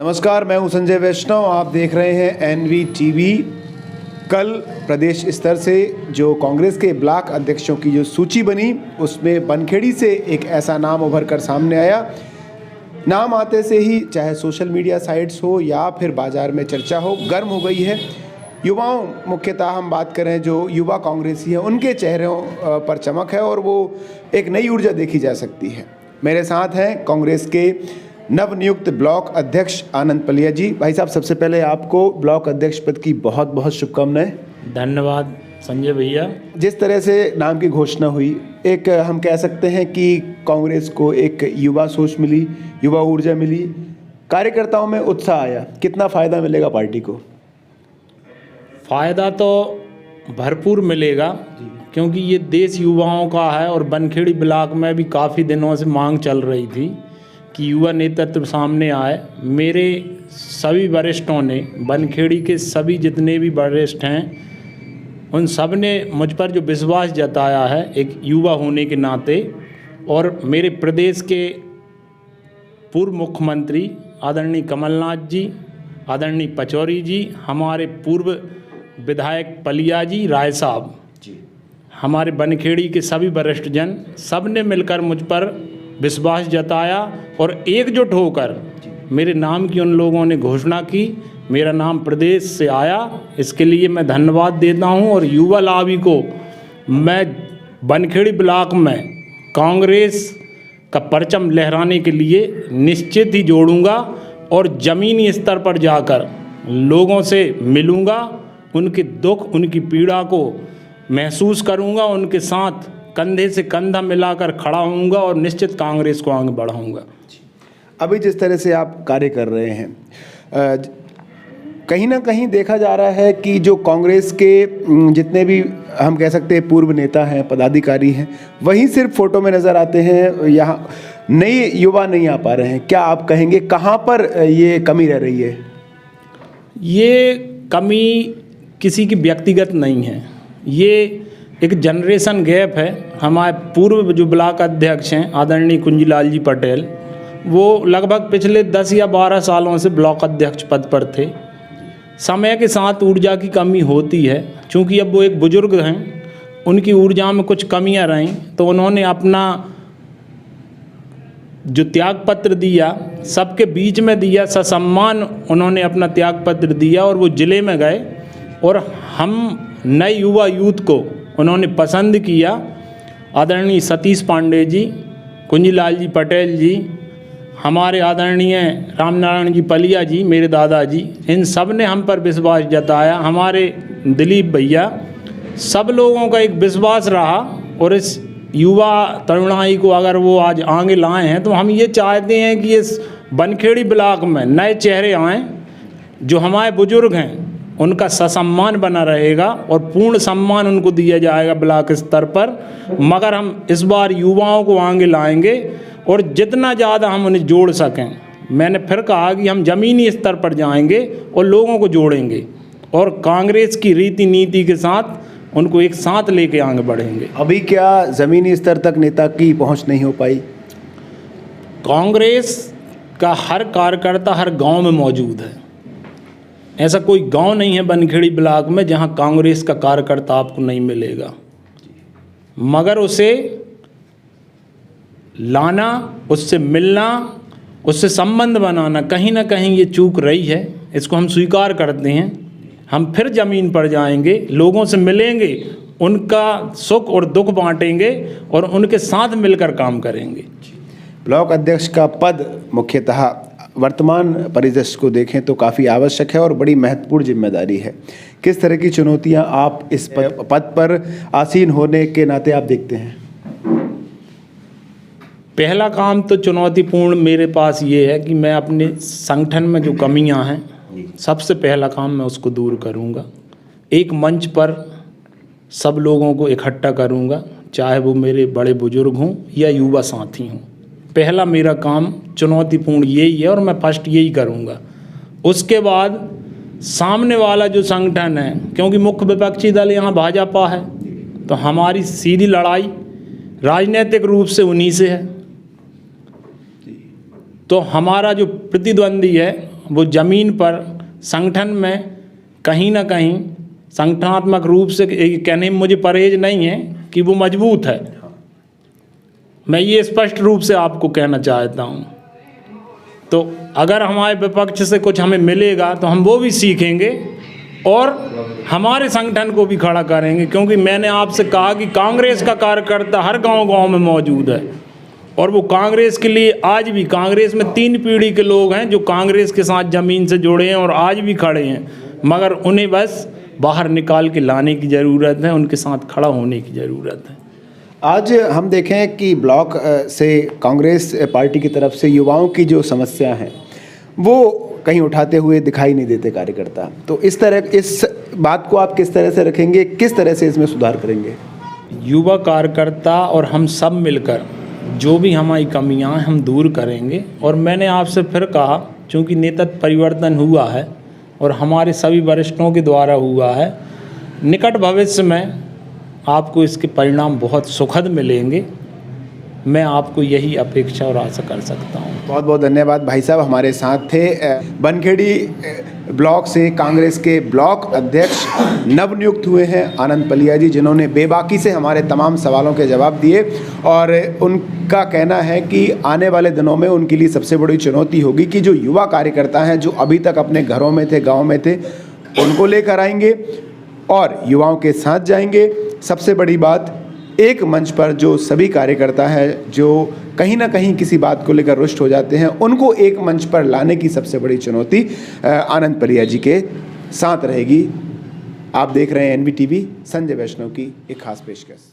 नमस्कार, मैं हूं संजय वैष्णव। आप देख रहे हैं NVTV। कल प्रदेश स्तर से जो कांग्रेस के ब्लॉक अध्यक्षों की जो सूची बनी, उसमें बनखेड़ी से एक ऐसा नाम उभर कर सामने आया। नाम आते से ही चाहे सोशल मीडिया साइट्स हो या फिर बाज़ार में चर्चा हो, गर्म हो गई है। युवाओं, मुख्यतः हम बात करें जो युवा कांग्रेसी हैं, उनके चेहरों पर चमक है और वो एक नई ऊर्जा देखी जा सकती है। मेरे साथ हैं कांग्रेस के नवनियुक्त ब्लॉक अध्यक्ष आनंद पलिया जी। भाई साहब, सबसे पहले आपको ब्लॉक अध्यक्ष पद की बहुत बहुत शुभकामनाएं। धन्यवाद संजय भैया। जिस तरह से नाम की घोषणा हुई, एक हम कह सकते हैं कि कांग्रेस को एक युवा सोच मिली, युवा ऊर्जा मिली, कार्यकर्ताओं में उत्साह आया। कितना फ़ायदा मिलेगा पार्टी को? फ़ायदा तो भरपूर मिलेगा, क्योंकि ये देश युवाओं का है और बनखेड़ी ब्लॉक में भी काफ़ी दिनों से मांग चल रही थी कि युवा नेतृत्व सामने आए। मेरे सभी वरिष्ठों ने, बनखेड़ी के सभी जितने भी वरिष्ठ हैं, उन सब ने मुझ पर जो विश्वास जताया है एक युवा होने के नाते, और मेरे प्रदेश के पूर्व मुख्यमंत्री आदरणीय कमलनाथ जी, आदरणीय पचौरी जी, हमारे पूर्व विधायक पलिया जी, राय साहब जी, हमारे बनखेड़ी के सभी वरिष्ठ जन, सब ने मिलकर मुझ पर विश्वास जताया और एकजुट होकर मेरे नाम की उन लोगों ने घोषणा की। मेरा नाम प्रदेश से आया, इसके लिए मैं धन्यवाद देता हूं। और युवा लाभी को मैं बनखेड़ी ब्लॉक में कांग्रेस का परचम लहराने के लिए निश्चित ही जोड़ूंगा और ज़मीनी स्तर पर जाकर लोगों से मिलूंगा, उनके दुख, उनकी पीड़ा को महसूस करूंगा, उनके साथ कंधे से कंधा मिलाकर खड़ा होऊंगा और निश्चित कांग्रेस को आगे बढ़ाऊंगा। अभी जिस तरह से आप कार्य कर रहे हैं, कहीं ना कहीं देखा जा रहा है कि जो कांग्रेस के जितने भी हम कह सकते हैं पूर्व नेता हैं, पदाधिकारी हैं, वही सिर्फ फोटो में नज़र आते हैं, यहाँ नए युवा नहीं आ पा रहे हैं। क्या आप कहेंगे कहाँ पर ये कमी रह रही है? ये कमी किसी की व्यक्तिगत नहीं है, ये एक जनरेशन गैप है। हमारे पूर्व जो ब्लॉक अध्यक्ष हैं आदरणीय कुंजीलाल जी पटेल, वो लगभग पिछले 10 या 12 सालों से ब्लॉक अध्यक्ष पद पर थे। समय के साथ ऊर्जा की कमी होती है, चूँकि अब वो एक बुजुर्ग हैं, उनकी ऊर्जा में कुछ कमियां रहीं, तो उन्होंने अपना जो त्यागपत्र दिया, सबके बीच में दिया, ससम्मान उन्होंने अपना त्यागपत्र दिया और वो ज़िले में गए और हम नए युवा यूथ को उन्होंने पसंद किया। आदरणीय सतीश पांडे जी, कुंजीलाल जी पटेल जी, हमारे आदरणीय रामनारायण जी पलिया जी, मेरे दादाजी, इन सब ने हम पर विश्वास जताया। हमारे दिलीप भैया, सब लोगों का एक विश्वास रहा और इस युवा तरुणाई को अगर वो आज आगे लाए हैं, तो हम ये चाहते हैं कि इस बनखेड़ी ब्लॉक में नए चेहरे आएँ। जो हमारे बुजुर्ग हैं उनका ससम्मान बना रहेगा और पूर्ण सम्मान उनको दिया जाएगा ब्लॉक स्तर पर, मगर हम इस बार युवाओं को आगे लाएंगे और जितना ज़्यादा हम उन्हें जोड़ सकें। मैंने फिर कहा कि हम ज़मीनी स्तर पर जाएंगे और लोगों को जोड़ेंगे और कांग्रेस की रीति नीति के साथ उनको एक साथ लेके आगे बढ़ेंगे। अभी क्या ज़मीनी स्तर तक नेता की पहुंच नहीं हो पाई? कांग्रेस का हर कार्यकर्ता हर गांव में मौजूद है। ऐसा कोई गांव नहीं है बनखेड़ी ब्लॉक में जहां कांग्रेस का कार्यकर्ता आपको नहीं मिलेगा, मगर उसे लाना, उससे मिलना, उससे संबंध बनाना, कहीं ना कहीं ये चूक रही है। इसको हम स्वीकार करते हैं। हम फिर ज़मीन पर जाएंगे, लोगों से मिलेंगे, उनका सुख और दुख बांटेंगे और उनके साथ मिलकर काम करेंगे। ब्लॉक अध्यक्ष का पद मुख्यतः वर्तमान परिदृश्य को देखें तो काफ़ी आवश्यक है और बड़ी महत्वपूर्ण जिम्मेदारी है। किस तरह की चुनौतियां आप इस पद पर आसीन होने के नाते आप देखते हैं? पहला काम तो चुनौतीपूर्ण मेरे पास ये है कि मैं अपने संगठन में जो कमियां हैं, सबसे पहला काम मैं उसको दूर करूंगा। एक मंच पर सब लोगों को इकट्ठा करूंगा, चाहे वो मेरे बड़े बुजुर्ग हों या युवा साथी हों। पहला मेरा काम चुनौतीपूर्ण यही है और मैं फर्स्ट यही करूंगा। उसके बाद सामने वाला जो संगठन है, क्योंकि मुख्य विपक्षी दल यहाँ भाजपा है, तो हमारी सीधी लड़ाई राजनीतिक रूप से उन्हीं से है। तो हमारा जो प्रतिद्वंदी है वो ज़मीन पर संगठन में कहीं ना कहीं संगठनात्मक रूप से कहने में मुझे परहेज नहीं है कि वो मजबूत है। मैं ये स्पष्ट रूप से आपको कहना चाहता हूँ। तो अगर हमारे विपक्ष से कुछ हमें मिलेगा तो हम वो भी सीखेंगे और हमारे संगठन को भी खड़ा करेंगे, क्योंकि मैंने आपसे कहा कि कांग्रेस का कार्यकर्ता हर गांव-गांव में मौजूद है और वो कांग्रेस के लिए आज भी, कांग्रेस में 3 पीढ़ी के लोग हैं जो कांग्रेस के साथ ज़मीन से जुड़े हैं और आज भी खड़े हैं, मगर उन्हें बस बाहर निकाल के लाने की ज़रूरत है, उनके साथ खड़ा होने की ज़रूरत है। आज हम देखें कि ब्लॉक से कांग्रेस पार्टी की तरफ से युवाओं की जो समस्या है वो कहीं उठाते हुए दिखाई नहीं देते कार्यकर्ता, तो इस बात को आप किस तरह से रखेंगे, किस तरह से इसमें सुधार करेंगे? युवा कार्यकर्ता और हम सब मिलकर जो भी हमारी कमियां हैं हम दूर करेंगे। और मैंने आपसे फिर कहा, चूँकि नेतृत्व परिवर्तन हुआ है और हमारे सभी वरिष्ठों के द्वारा हुआ है, निकट भविष्य में आपको इसके परिणाम बहुत सुखद मिलेंगे। मैं आपको यही अपेक्षा और आशा कर सकता हूँ। बहुत बहुत धन्यवाद भाई साहब, हमारे साथ थे बनखेड़ी ब्लॉक से कांग्रेस के ब्लॉक अध्यक्ष नवनियुक्त हुए हैं आनंद पलिया जी, जिन्होंने बेबाकी से हमारे तमाम सवालों के जवाब दिए और उनका कहना है कि आने वाले दिनों में उनके लिए सबसे बड़ी चुनौती होगी कि जो युवा कार्यकर्ता हैं जो अभी तक अपने घरों में थे, गाँव में थे, उनको लेकर आएंगे और युवाओं के साथ जाएंगे। सबसे बड़ी बात, एक मंच पर जो सभी कार्यकर्ता हैं जो कहीं ना कहीं किसी बात को लेकर रुष्ट हो जाते हैं, उनको एक मंच पर लाने की सबसे बड़ी चुनौती आनंद पलिया जी के साथ रहेगी। आप देख रहे हैं NV TV, संजय वैष्णव की एक खास पेशकश।